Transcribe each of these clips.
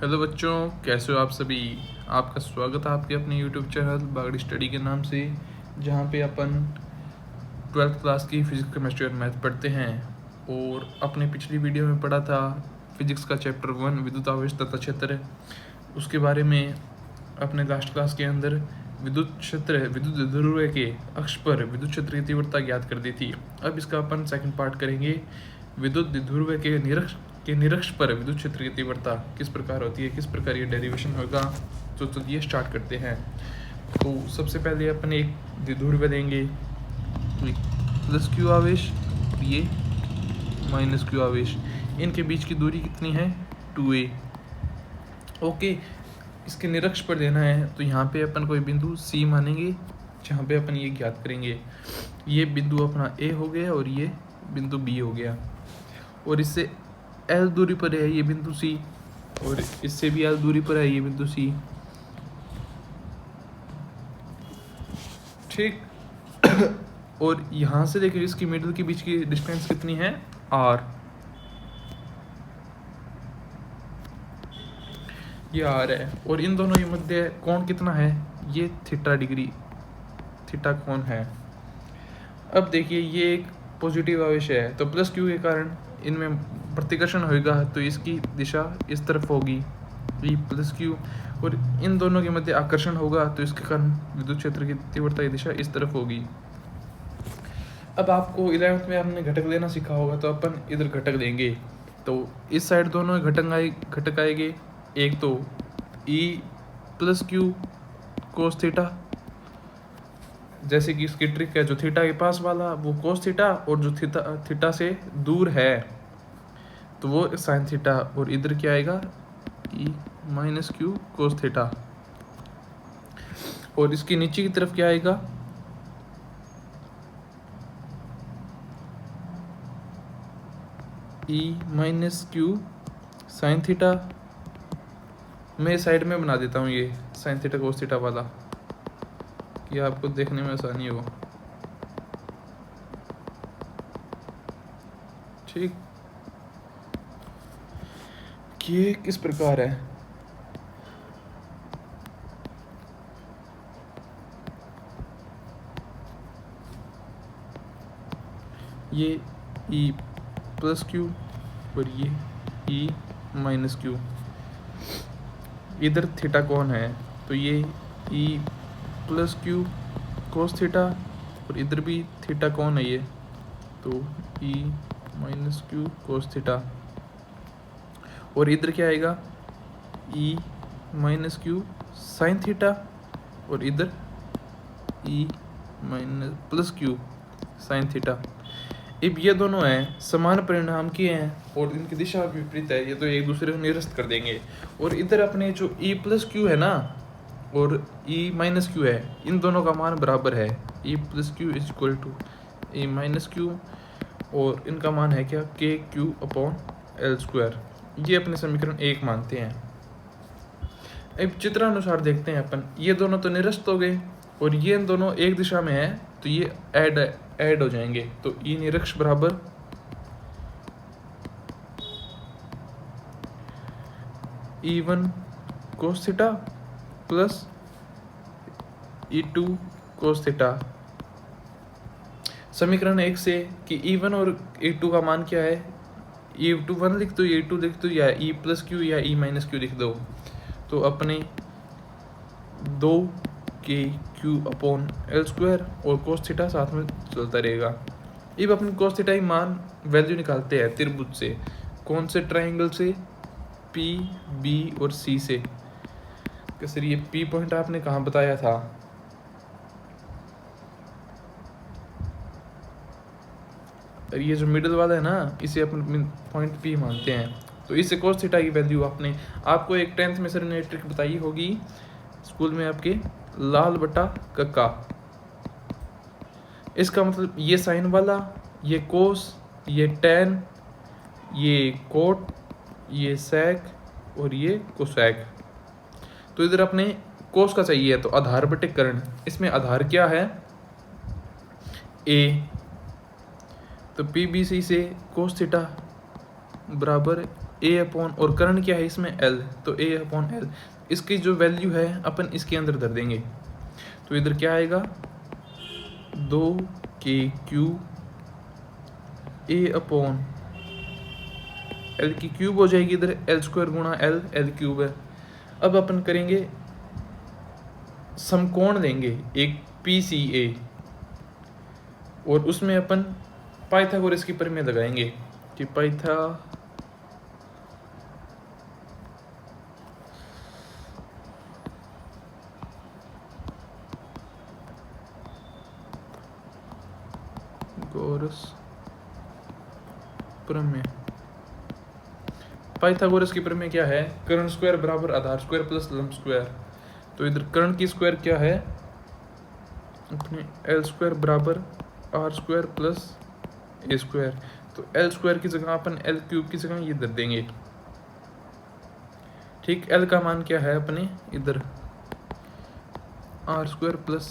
Hello बच्चों, कैसे हो आप सभी। आपका स्वागत है आपके अपने यूट्यूब चैनल बागड़ी स्टडी के नाम से, जहाँ पे अपन 12th क्लास की फिजिक्स, केमिस्ट्री और मैथ पढ़ते हैं। और अपने पिछली वीडियो में पढ़ा था फिजिक्स का चैप्टर 1 विद्युत आवेश तथा क्षेत्र, उसके बारे में अपने लास्ट क्लास के अंदर विद्युत ध्रुव के अक्ष पर विद्युत क्षेत्र की तीव्रता ज्ञात कर दी थी। अब इसका अपन सेकंड पार्ट करेंगे। विद्युत ध्रुव के निरक्ष पर विद्युत क्षेत्र की तीव्रता किस प्रकार होती है, किस प्रकार ये डेरिवेशन होगा। तो चलिए स्टार्ट करते हैं। तो सबसे पहले अपन एक द्विध्रुव देंगे, प्लस क्यू आवेश, ये माइनस क्यू आवेश, इनके बीच की दूरी कितनी है 2a। ओके, इसके निरक्ष पर देना है तो यहाँ पे अपन कोई बिंदु C मानेंगे, जहाँ पे अपन ये ज्ञात करेंगे। ये बिंदु अपना A हो गया और ये बिंदु B हो गया, और इससे L दूरी पर है ये बिंदु C, और इससे भी L दूरी पर है ये बिंदु C। ठीक। और यहाँ से देखिए इसकी मिडल के बीच की डिस्टेंस कितनी है R। ये R है, और इन दोनों के मध्य कोण कितना है, ये थीटा डिग्री, थीटा कोण है। अब देखिए ये एक पॉजिटिव आवेश है, तो प्लस क्यू के कारण इनमें प्रतिकर्षण होगा, तो इसकी दिशा इस तरफ होगी, ई प्लस क्यू, और इन दोनों के मध्य आकर्षण होगा, तो इसके कारण विद्युत क्षेत्र की तीव्रता की दिशा इस तरफ होगी। अब आपको 11th में हमने घटक देना सीखा होगा, तो अपन इधर घटक देंगे। तो इस साइड दोनों घटक आएंगे। एक तो ई प्लस क्यू कोस थीटा, जैसे कि इसकी ट्रिक है, जो थीटा के पास वाला वो कोस थीटा, और जो थीटा से दूर है तो वो साइन थीटा, और इधर क्या आएगा E minus Q cos theta, और इसकी नीचे की तरफ क्या आएगा E minus Q sine theta. मैं साइड में बना देता हूँ ये साइन थीटा कोस थीटा वाला, कि आपको देखने में आसानी हो। ठीक, ये किस प्रकार है, ये ई प्लस क्यू और ये ई माइनस क्यू, इधर थीटा कौन है, तो ये E plus Q cos theta, और इधर भी थीटा कौन है ये, तो E minus Q cos theta, और इधर क्या आएगा E minus Q sine theta, और इधर E minus plus Q sine theta. अब ये दोनों हैं समान परिणाम के हैं और इनकी दिशा विपरीत है, ये तो एक दूसरे को निरस्त कर देंगे। और इधर अपने जो ई प्लस क्यू है ना और ई माइनस क्यू है, इन दोनों का मान बराबर है, E plus Q is equal to E minus Q, और इनका मान है क्या के क्यू अपॉन एल स्क्वायर। ये अपने समीकरण 1 मानते हैं। अब चित्रानुसार देखते हैं अपन, ये दोनों तो निरस्त हो गए और ये दोनों एक दिशा में है, तो ये ऐड हो जाएंगे, तो ई निरक्ष बराबर E1 cos theta plus E2 cos theta. समीकरण 1 से कि E1 और E2 का मान क्या है, E2 1 लिख दो, E2 लिख दो, या E प्लस क्यू या E माइनस क्यू लिख दो, तो अपने 2 के क्यू अपॉन एल स्क्वायर और कोस थीटा साथ में चलता रहेगा। अब अपने कोस थीटा की मान वैल्यू निकालते हैं त्रिभुज से, कौन से ट्राइंगल से, पी बी और सी से। सर ये पी पॉइंट आपने कहाँ बताया था, और ये जो मिडल वाला है ना, इसे अपन पॉइंट पी मानते हैं, तो इससे कोस थीटा की वैल्यू आपको एक 10th में सर ने ट्रिक बताई होगी स्कूल में आपके, लाल बटा कक्का। इसका मतलब ये साइन वाला, ये कोस, ये टेन, ये कोट, ये सेक और ये कोसेक। तो इधर अपने कोस का चाहिए, तो आधार बटे कर्ण, इसमें आधार क्या है ए, तो पी बी सी से कोस थीटा बराबर ए अपॉन, और करंट क्या है इसमें एल, तो ए अपॉन एल, इसकी जो वैल्यू है अपन इसके अंदर धर देंगे। तो इधर क्या आएगा 2k³ ए अपॉन एल की क्यूब हो जाएगी, इधर L² गुणा L³ है। अब अपन करेंगे समकोण लेंगे एक PCA और उसमें अपन पाइथागोरस की प्रमेय लगाएंगे कि पाइथागोरस प्रमेय। पाइथागोरस की प्रमेय क्या है, कर्ण स्क्वायर बराबर आधार स्क्वायर प्लस लंब स्क्वायर। तो इधर कर्ण की स्क्वायर क्या है अपने L² बराबर R² प्लस A²। तो L² की जगह अपन L³ की जगह ये धर देंगे। ठीक, L का मान क्या है अपने इधर R² प्लस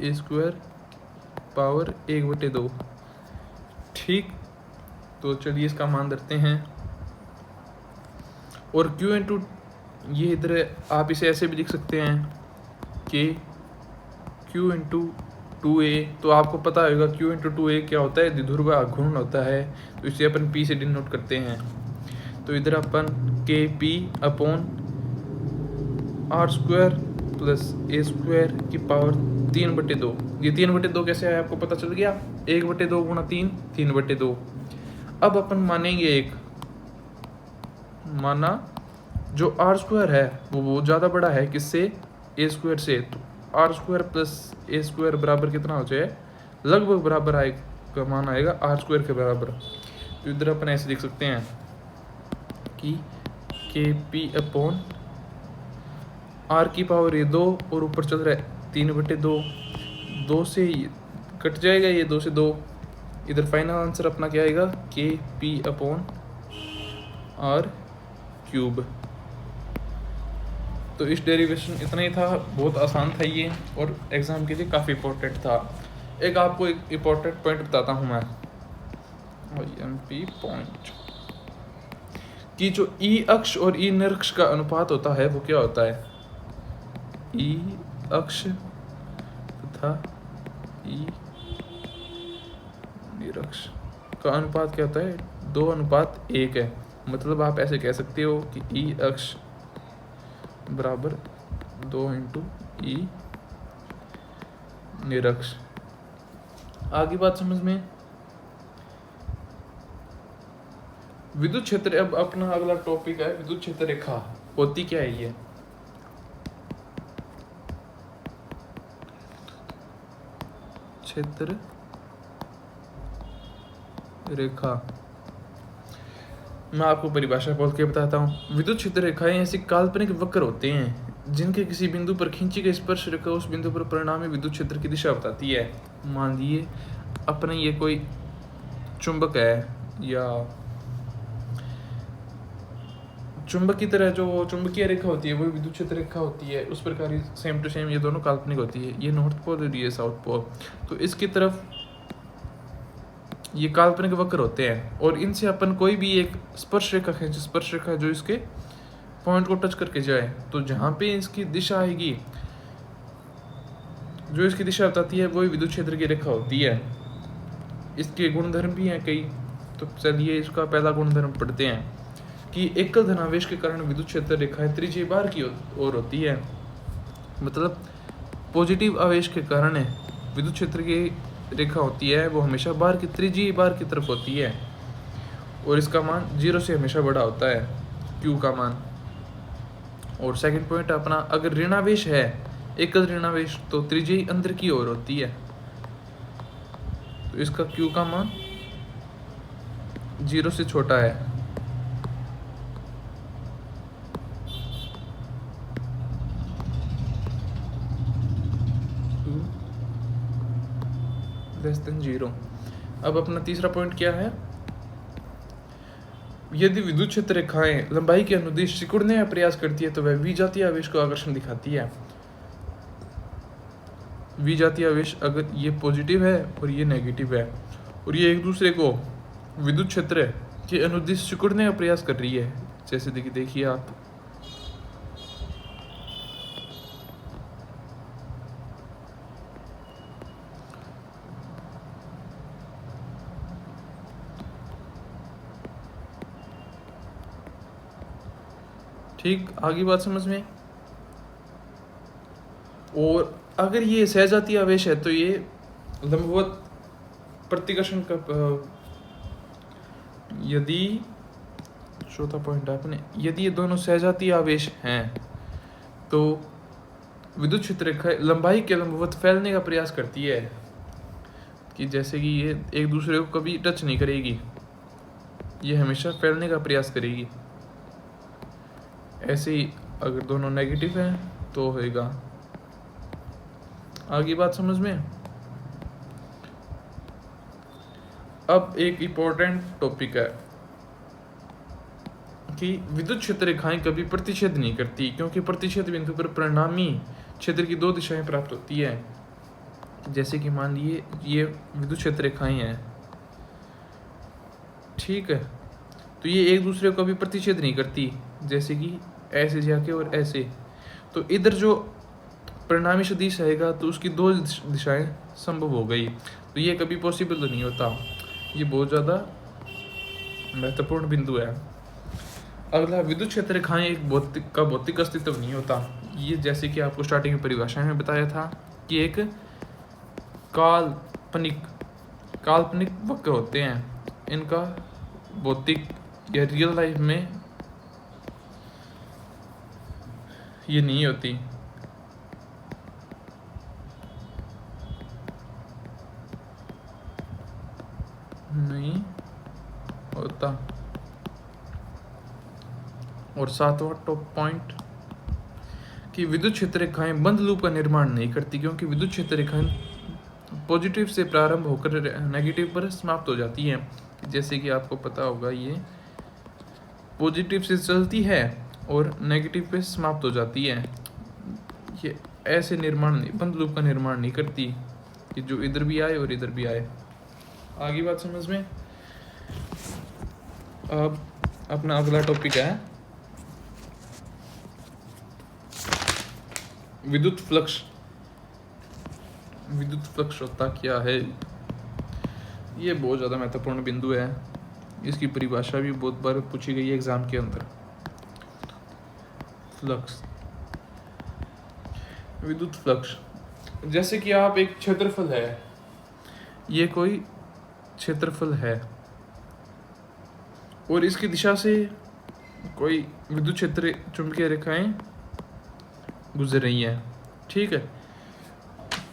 A² पावर 1/2। ठीक, तो चलिए इसका मान धरते हैं। और Q इंटू ये इधर आप इसे ऐसे भी लिख सकते हैं कि Q इंटू 2a। तो आपको पता होगा Q इंटू 2a क्या होता है, द्विध्रुव घूर्ण होता है, तो इसे अपन P से डिनोट करते हैं। तो इधर अपन KP upon R² plus A² की पावर 3/2। ये 3/2 कैसे आया आपको पता चल गया, 1/2 गुणा 3, 3/2। अब अपन मानेंगे एक माना जो R² है वो ज़्यादा बड़ा है किससे, A² से। तो R² प्लस A² बराबर कितना हो जाए, लगभग बराबर आएगा, मान आएगा R² के बराबर। तो इधर अपन ऐसे लिख सकते हैं कि KP अपॉन R की पावर ये 2 और ऊपर चल रहा है 3/2, 2 से कट जाएगा ये 2 से 2। इधर फाइनल आंसर अपना क्या आएगा KP अपॉन R³। तो इस डेरिवेशन इतना ही था, बहुत आसान था ये और एग्जाम के लिए काफ़ी इंपॉर्टेंट था। एक आपको एक इंपॉर्टेंट पॉइंट बताता हूँ मैं, IMP पॉइंट, कि जो ई अक्ष और ई निरक्ष का अनुपात होता है वो क्या होता है, ई अक्ष तथा ई निरक्ष का अनुपात क्या होता है, 2:1 है। मतलब आप ऐसे कह सकते हो कि ई अक्ष बराबर 2 इंटू ई निरक्ष। आगे बात समझ में, विद्युत क्षेत्र। अब अपना अगला टॉपिक है विद्युत क्षेत्र रेखा। होती क्या है ये, क्षेत्र रेखा। मैं आपको परिभाषा बोल के बताता हूँ। विद्युत क्षेत्र रेखाएं ऐसी काल्पनिक वक्र होते हैं जिनके किसी बिंदु पर खींची गई स्पर्श रेखा उस बिंदु पर परिणामी विद्युत क्षेत्र की दिशा बताती है। मान लिए अपने ये कोई चुंबक है या चुंबक की तरह जो चुंबकीय रेखा होती है वो विद्युत क्षेत्र रेखा होती है। उस प्रकार सेम टू सेम ये दोनों काल्पनिक होती है। ये नॉर्थ पोल और ये साउथ पोल, तो इसकी तरफ ये काल्पनिक वक्र होते हैं और इनसे अपन कोई भी एक स्पर्श रेखा खींचे, स्पर्श रेखा जो इसके पॉइंट को टच करके जाए, तो जहाँ पे इसकी दिशा आएगी, जो इसकी दिशा बताती है वही विद्युत क्षेत्र की रेखा होती है। इसके गुणधर्म भी हैं कई, तो चलिए इसका पहला गुणधर्म पढ़ते हैं कि एकल धनावेश के कारण विद्युत क्षेत्र रेखाएं त्रिज्यीय बार की ओर होती है। मतलब पॉजिटिव आवेश के कारण विद्युत क्षेत्र की रेखा होती है वो हमेशा बार की त्रिज्यीय बार की तरफ होती है और इसका मान 0 से हमेशा बड़ा होता है, Q का मान। और सेकंड पॉइंट अपना, अगर ऋणावेश है एकल ऋणावेश तो त्रिज्यीय अंदर की ओर होती है, तो इसका Q का मान 0 से छोटा है। Less than 0। अब अपना तीसरा पॉइंट क्या है, यदि विद्युत क्षेत्र रेखाएं लंबाई के अनुदिश सिकुड़ने का प्रयास करती है तो वह विजातीय आवेश को आकर्षण दिखाती है। विजातीय आवेश अगर ये पॉजिटिव है और ये नेगेटिव है और ये एक दूसरे को विद्युत क्षेत्र कि अनुदिश सिकुड़ने का प्रयास कर रही है। जैसे देखिए आप ठीक, आगे बात समझ में। और अगर ये सहजातीय आवेश है तो ये लंबवत प्रतिकर्षण का यदि चौथा पॉइंट आपने, यदि ये दोनों सहजातीय आवेश हैं तो विद्युत क्षेत्र रेखा लंबाई के लंबवत फैलने का प्रयास करती है, कि जैसे कि ये एक दूसरे को कभी टच नहीं करेगी, ये हमेशा फैलने का प्रयास करेगी। ऐसे ही अगर दोनों नेगेटिव हैं तो होएगा। आगे बात समझ में। अब एक इम्पोर्टेंट टॉपिक है कि विद्युत क्षेत्र रेखाएं कभी प्रतिच्छेद नहीं करती, क्योंकि प्रतिच्छेद बिंदु पर परिणामी क्षेत्र की दो दिशाएं प्राप्त होती है। जैसे कि मान लिए ये विद्युत क्षेत्र रेखाएं हैं, ठीक है, तो ये एक दूसरे को कभी प्रतिच्छेद नहीं करती, जैसे कि ऐसे जाके और ऐसे। तो इधर जो परिणामी सदिश आएगा तो उसकी दो दिशाएं संभव हो गई, तो ये कभी पॉसिबल तो नहीं होता। ये बहुत ज़्यादा महत्वपूर्ण बिंदु है। अगला, विद्युत क्षेत्र रेखाएं एक भौतिक अस्तित्व नहीं होता। ये जैसे कि आपको स्टार्टिंग में परिभाषा में बताया था कि एक काल्पनिक वक्र होते हैं, इनका भौतिक या रियल लाइफ में ये नहीं होती। नहीं होता। और सातवां टॉप पॉइंट कि विद्युत क्षेत्र रेखाएं बंद लूप का निर्माण नहीं करती, क्योंकि विद्युत क्षेत्र रेखाएं पॉजिटिव से प्रारंभ होकर नेगेटिव पर समाप्त हो जाती हैं। जैसे कि आपको पता होगा, ये पॉजिटिव से चलती है और नेगेटिव पे समाप्त हो जाती है। ये ऐसे बंद लूप का निर्माण नहीं करती कि जो इधर भी आए और इधर भी आए। आगे बात समझ में। अब अपना अगला टॉपिक है विद्युत फ्लक्स। विद्युत फ्लक्स होता क्या है, ये बहुत ज़्यादा महत्वपूर्ण बिंदु है। इसकी परिभाषा भी बहुत बार पूछी गई है एग्जाम के अंदर। फ्लक्स, विद्युत फ्लक्स, जैसे कि आप एक क्षेत्रफल है, ये कोई क्षेत्रफल है और इसकी दिशा से कोई विद्युत क्षेत्र चुंबकीय रेखाएं गुजर रही हैं, ठीक है।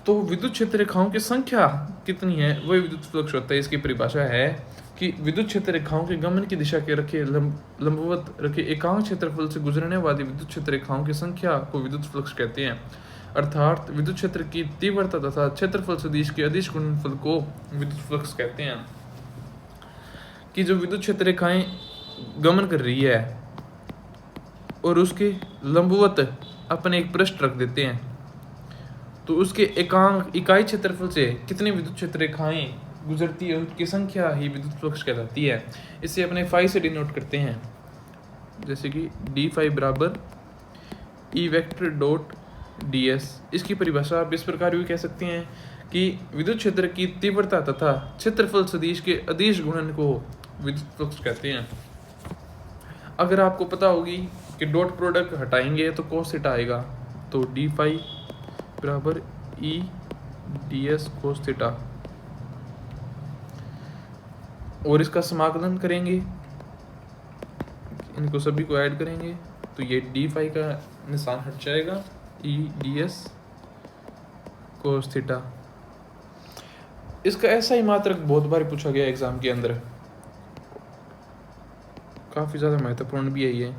तो विद्युत क्षेत्र रेखाओं की संख्या कितनी है वही विद्युत फ्लक्स होता है। इसकी परिभाषा है कि विद्युत क्षेत्र रेखाओं के गमन की दिशा के रखे लंबवत रखे एकांक क्षेत्रफल से गुजरने वाली विद्युत क्षेत्र रेखाओं की संख्या को विद्युत फ्लक्स कहते हैं। अर्थात विद्युत क्षेत्र की तीव्रता तथा क्षेत्रफल सदिश के अदिश गुणनफल को विद्युत फ्लक्स कहते हैं। कि जो विद्युत क्षेत्र रेखाएं गमन कर रही है और उसके लंबवत अपने एक पृष्ठ रख देते हैं, तो उसके इकाई क्षेत्रफल से कितनी विद्युत क्षेत्र रेखाएं गुजरती है उसकी संख्या ही विद्युत फ्लक्स कहलाती है। इसे अपने फाई से डिनोट करते हैं, जैसे कि डी फाई बराबर E vector dot D S. इसकी परिभाषा आप इस प्रकार भी कह सकते हैं कि विद्युत क्षेत्र की तीव्रता तथा क्षेत्रफल सदिश के अदिश गुणन को विद्युत फ्लक्स कहते हैं। अगर आपको पता होगी कि डॉट प्रोडक्ट हटाएंगे तो कोस थीटा आएगा, तो डी फाई बराबर ई डी एस कोस थीटा, और इसका समाकलन करेंगे, इनको सभी को ऐड करेंगे तो ये डी फाई का निशान हट जाएगा, ई डी एस कोस थीटा। इसका ऐसा ही मात्रक बहुत बार पूछा गया एग्जाम के अंदर, काफ़ी ज़्यादा महत्वपूर्ण भी है ये।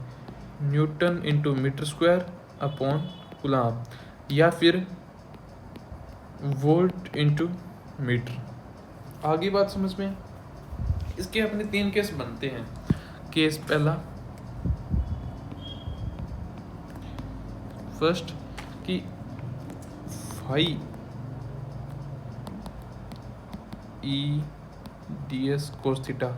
Newton into metre square upon coulomb, या फिर वोल्ट इंटू मीटर। आगे बात समझ में। इसके अपने 3 केस बनते हैं। केस पहला, फर्स्ट कि phi E D S cos theta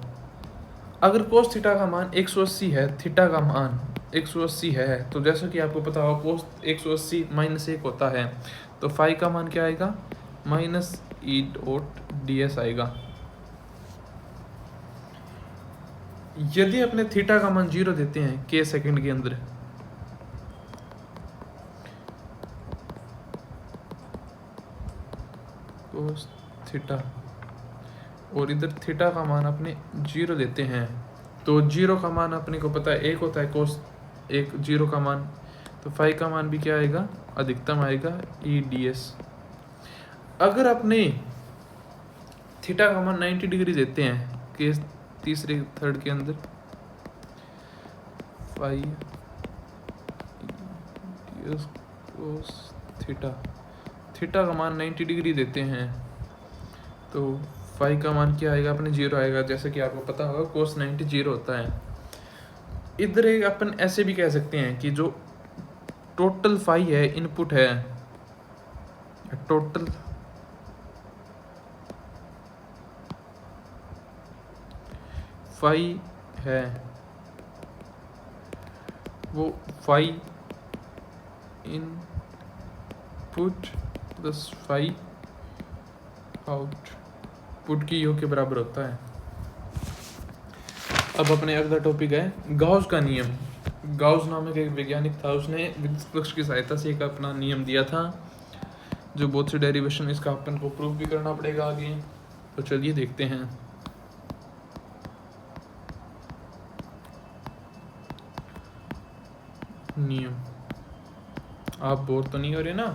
अगर कोस थीटा का मान 180 है, थीटा का मान 180 है, तो जैसा कि आपको पता होगा कोस 180 माइनस 1 होता है, तो फाई का मान क्या आएगा, minus E dot D S आएगा। यदि अपने थीटा का मान 0 देते हैं के सेकंड के अंदर, कोस थीटा, और इधर थीटा का मान अपने 0 देते हैं, तो 0 का मान अपने को पता है 1 होता है कोस 1, 0 का मान, तो फाई का मान भी क्या आएगा, अधिकतम आएगा ई डी एस। अगर अपने थीटा का मान 90 डिग्री देते हैं केस तीसरे थर्ड के अंदर, फाई कोस थीटा, थीटा का मान 90 डिग्री देते हैं, तो फाई का मान क्या आएगा अपने 0 आएगा, जैसे कि आपको पता होगा कोस 90 0 होता है। इधर एक अपन ऐसे भी कह सकते हैं कि जो टोटल फाई है इनपुट है, टोटल फाई है वो phi input plus phi output की योग के बराबर होता है। अब अपने अगला टॉपिक है गाउस का नियम। गाउस नामक एक वैज्ञानिक था, उसने विद्युत फ्लक्स की सहायता से एक अपना नियम दिया था, जो बहुत से डेरिवेशन इसका अपन को प्रूव भी करना पड़ेगा आगे, तो चलिए देखते हैं। नियम, आप बोर तो नहीं हो रहे ना,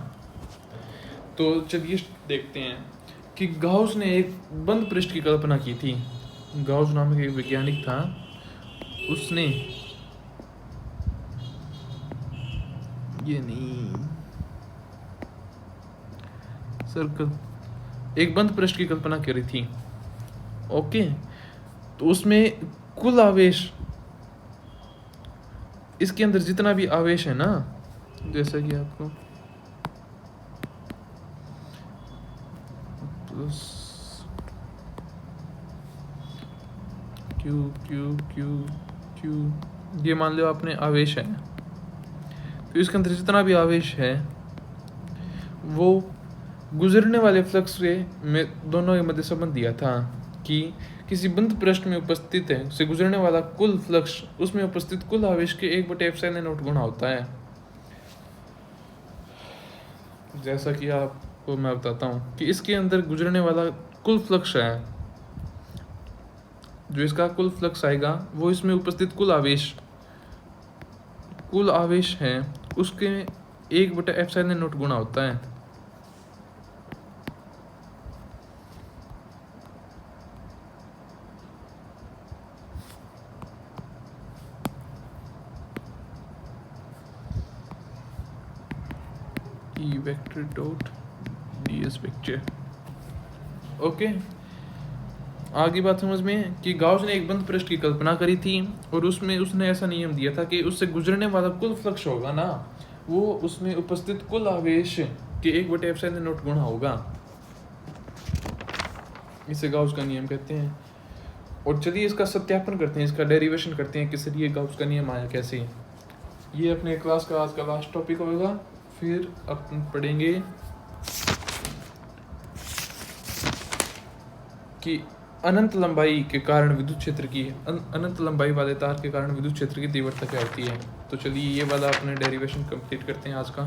तो चलिए देखते हैं कि गाउस ने एक बंद पृष्ठ की कल्पना की थी। गाउस नामक एक वैज्ञानिक था, उसने ये नहीं सर्कल एक बंद पृष्ठ की कल्पना करी थी। ओके, तो उसमें कुल आवेश, इसके अंदर जितना भी आवेश है ना, जैसा कि आपको plus Q Q Q Q, ये मान लो आपने आवेश है, तो इसके अंदर जितना भी आवेश है वो गुजरने वाले फ्लक्स में दोनों के मध्य संबंध दिया था कि किसी बंद पृष्ठ में उपस्थित है से गुजरने वाला कुल फ्लक्स उसमें उपस्थित कुल आवेश के 1/ε0 गुना होता है। जैसा कि आपको मैं बताता हूँ कि इसके अंदर गुजरने वाला कुल फ्लक्स है, जो इसका कुल फ्लक्स आएगा वो इसमें उपस्थित कुल आवेश है उसके 1/ε0 गुना होता है। E vector dot D S vector. Okay, आगे बात समझ में कि गाउस ने एक बंद पृष्ठ की कल्पना करी थी और उसमें उसने ऐसा नियम दिया था कि उससे गुजरने वाला कुल फ्लक्स होगा ना, वो उसमें उपस्थित कुल आवेश के 1/ε0 गुना होगा। इसे गाउस का नियम कहते हैं। और चलिए इसका सत्यापन करते हैं, इसका डेरिवेशन करते हैं, किस लिए गाउस का नियम आया, कैसे। ये अपने क्लास का आज का लास्ट टॉपिक होगा, फिर अपन पढ़ेंगे कि अनंत लंबाई के कारण विद्युत क्षेत्र की, अनंत लंबाई वाले तार के कारण विद्युत क्षेत्र की तीव्रता क्या होती है। तो चलिए ये वाला अपने डेरिवेशन कंप्लीट करते हैं आज का।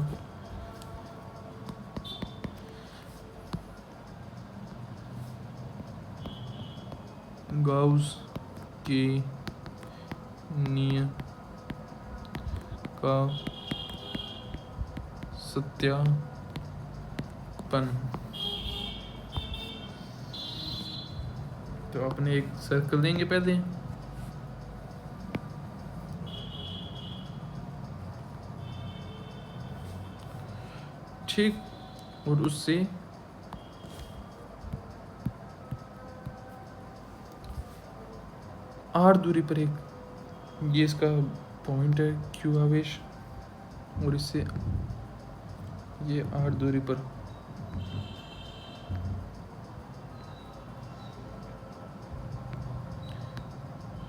गाउस के नियम का सत्यापन, तो अपने एक सर्कल देंगे पहले, ठीक, और उससे आर दूरी पर एक, ये इसका पॉइंट है क्यू आवेश, और इससे ये आर दूरी पर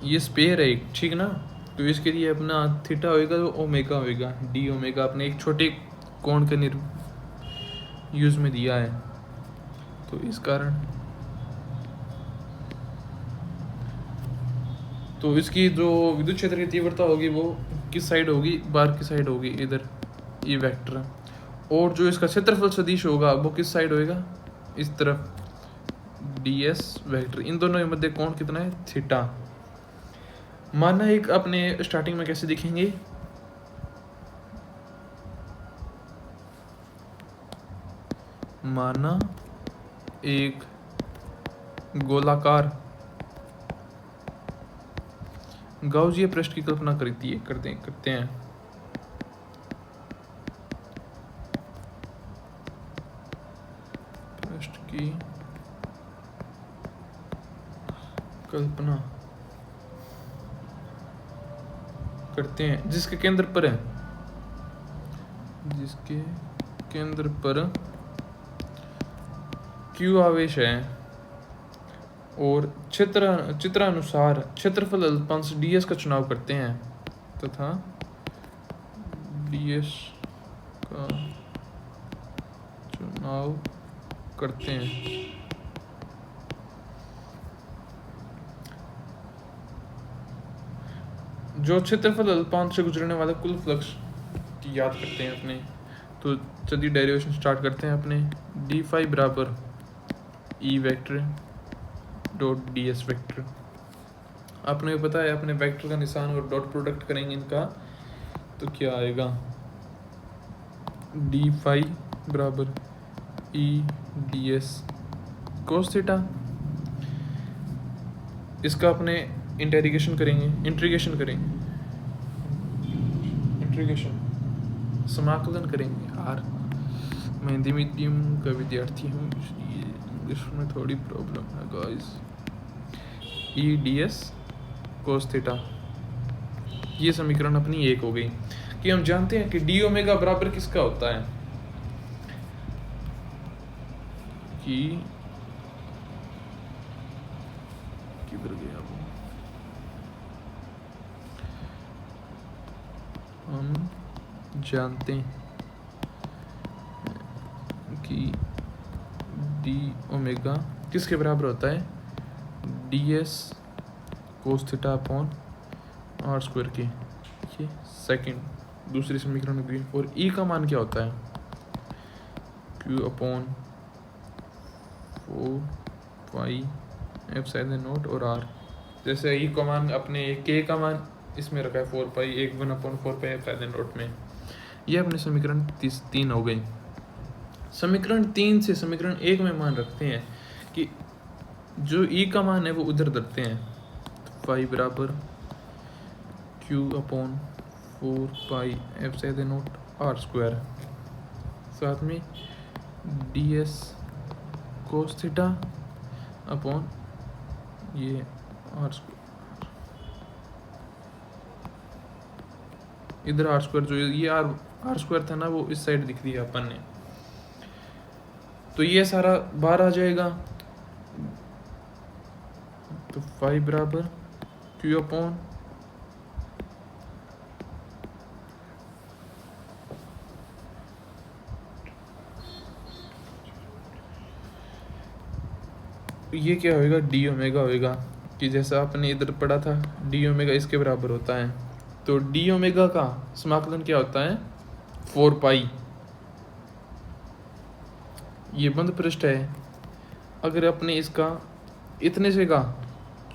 ये स्पेयर है एक, ठीक ना। तो इसके लिए अपना थीटा होएगा तो ओमेगा होएगा, डी ओमेगा अपने एक छोटे कोण के यूज़ में दिया है। तो इस कारण तो इसकी जो विद्युत क्षेत्र की तीव्रता होगी वो किस साइड होगी, बार की साइड होगी, इधर ये वेक्टर। और जो इसका क्षेत्रफल सदिश होगा वो किस साइड होएगा, इस तरफ, ds वेक्टर। इन दोनों के मध्य कोण कितना है, थीटा। माना एक अपने स्टार्टिंग में कैसे दिखेंगे, माना एक गोलाकार गाउसियन पृष्ठ की कल्पना करते हैं। पृष्ठ की कल्पना करते हैं जिसके केंद्र पर है, जिसके केंद्र पर Q आवेश है और चित्रानुसार क्षेत्रफल अल्पांश ds का चुनाव करते हैं तथा ds का चुनाव करते हैं। जो क्षेत्रफल अल्पांश से गुजरने वाले कुल फ्लक्स की याद करते हैं अपने। तो चलिए डेरिवेशन स्टार्ट करते हैं अपने। डी फाई बराबर E vector dot D S vector. आपने पता है अपने वेक्टर का निशान और डॉट प्रोडक्ट करेंगे इनका तो क्या आएगा, डी फाई बराबर ई डी एस कोस थीटा। इसका अपने इंटीग्रेशन करेंगे समाकलन करेंगे। यार मैं हिंदी मीडियम का विद्यार्थी हूँ इसलिए इंग्लिश में थोड़ी प्रॉब्लम है गाइस। ई डी एस कोस थीटा, ये समीकरण अपनी एक हो गई। कि हम जानते हैं कि डी ओमेगा बराबर किसका होता है, कि किधर गया वो, हम जानते हैं कि डी ओमेगा किसके बराबर होता है, D S cos theta upon R square के। ये सेकंड दूसरी समीकरण में। और ई का मान क्या होता है, Q upon 4 pi epsilon not और आर। जैसे ई का मान अपने के का मान इसमें रखा है 4 पाई 1/4 पाई एप्सिलॉन नॉट में। ये अपने समीकरण 3 हो गई। समीकरण 3 से समीकरण 1 में मान रखते हैं कि जो ई का मान है वो उधर धरते हैं। तो फाई बराबर Q upon 4 pi epsilon naught R square, साथ में D S cos theta upon ये आर स्क्वायर। इधर आर स्क्वायर जो ये आर स्क्वायर था ना वो इस साइड दिख दिया अपन ने। तो ये सारा बाहर आ जाएगा। तो फाई बराबर क्यू अपॉन ये क्या होएगा, डी ओमेगा होएगा। कि जैसा आपने इधर पढ़ा था डी ओमेगा इसके बराबर होता है। तो डी ओमेगा का समाकलन क्या होता है, 4 पाई। ये बंद पृष्ठ है। अगर अपने इसका इतने से का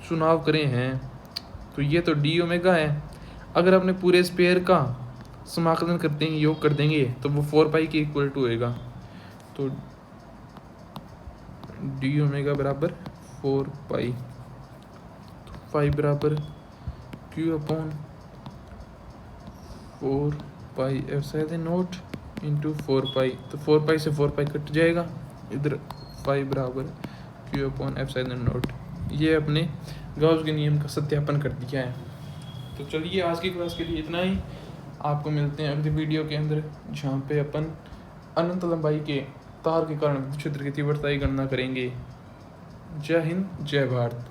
चुनाव करें हैं तो ये तो डी ओमेगा है। अगर अपने पूरे स्पेयर का समाकलन कर देंगे, योग कर देंगे तो वो 4 पाई के इक्वल टू होएगा। तो डी ओमेगा बराबर 4 पाई। तो फाई बराबर Q upon 4 pi epsilon not into 4 पाई। तो 4 पाई से 4 पाई कट जाएगा, इधर फाई बराबर क्यू अपॉन एप्सिलॉन नॉट। ये अपने गाउस के नियम का सत्यापन कर दिया है। तो चलिए आज की क्लास के लिए इतना ही। आपको मिलते हैं अगली वीडियो के अंदर जहाँ पे अपन अनंत लंबाई के तार के कारण विद्युत क्षेत्र की तीव्रता की गणना करेंगे। जय हिंद, जय भारत।